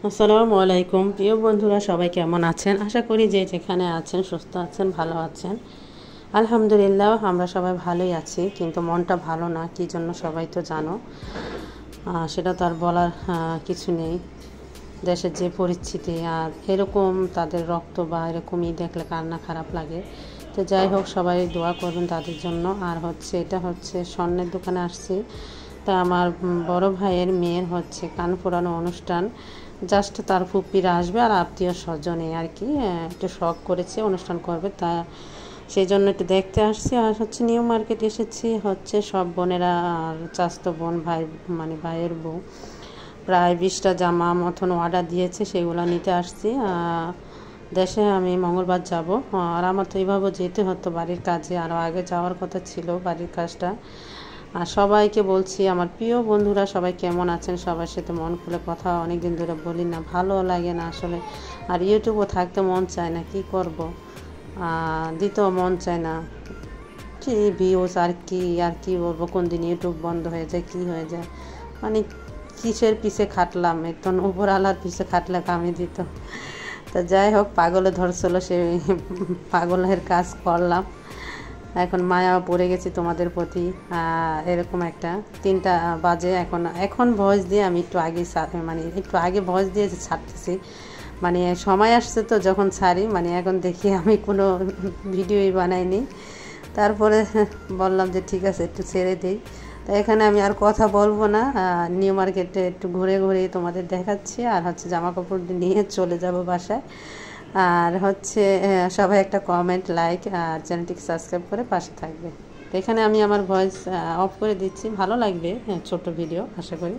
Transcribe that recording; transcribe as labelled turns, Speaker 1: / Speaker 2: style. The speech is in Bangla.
Speaker 1: আসসালামু আলাইকুম প্রিয় বন্ধুরা, সবাই কেমন আছেন? আশা করি যে যেখানে আছেন সুস্থ আছেন, ভালো আছেন। আলহামদুলিল্লাহ, আমরা সবাই ভালোই আছি, কিন্তু মনটা ভালো না। কী জন্য সবাই তো জানো, সেটা তো আর বলার কিছু নেই। দেশের যে পরিস্থিতি, আর এরকম তাদের রক্ত বা এরকমই দেখলে কান্না খারাপ লাগে। তো যাই হোক, সবাই দোয়া করবেন তাদের জন্য। আর এটা হচ্ছে স্বর্ণের দোকানে আসছি। তা আমার বড় ভাইয়ের মেয়ের কান ফোড়ানো অনুষ্ঠান। জাস্ট তার ফুপিরা আসবে আর আত্মীয় স্বজনে আর কি, একটু শখ করেছে অনুষ্ঠান করবে, তা সেই জন্য একটু দেখতে আসছি। আর নিউ মার্কেট এসেছি, সব বোনেরা আর চাচাতো বোন ভাই, মানে ভাইয়ের বউ প্রায় 20টা জামা মতন অর্ডার দিয়েছে, সেগুলো নিতে আসছি। দেশে আমি মঙ্গলবার যাব। আর আমার তো এইভাবে যেতে হতো বাড়ির কাজে, আরও আগে যাওয়ার কথা ছিল বাড়ির কাজটা। আর সবাইকে বলছি, আমার প্রিয় বন্ধুরা সবাই কেমন আছেন? সবার সাথে মন খুলে কথা অনেক দিন ধরে বলি না, ভালো লাগে না আসলে। আর ইউটিউবও থাকতে মন চায় না, কি করব, দিতেও মন চায় না। কি ভিউজ আর কি বলবো, কোন দিন ইউটিউব বন্ধ হয়ে যায়, কি হয়ে যায়, মানে কিসের পিছে খাটলাম, একদম উপরওয়ালার পিছে খাটলে কামে দিত। তো যাই হোক, পাগলে ধরছিল, সে পাগলের কাজ করলাম। এখন মায়া পড়ে গেছি তোমাদের প্রতি। এরকম একটা 3টা বাজে, এখন ভয়েস দিয়ে আমি একটু আগে ভয়েস দিয়ে ছাড়তেছি। মানে সময় আসছে তো যখন ছাড়ি, মানে এখন দেখি আমি কোনো ভিডিওই বানাইনি। তারপরে বললাম যে ঠিক আছে, একটু ছেড়ে দিই। তো এখানে আমি আর কথা বলবো না, নিউ মার্কেটে একটু ঘুরে ঘুরে তোমাদের দেখাচ্ছি। আর জামা কাপড় নিয়ে চলে যাব বাসায়। আর সবাই একটা কমেন্ট, লাইক আর চ্যানেলটিকে সাবস্ক্রাইব করে পাশে থাকবে। তো এখানে আমি আমার ভয়েস অফ করে দিচ্ছি, ভালো লাগবে, ছোট ভিডিও আশা করি।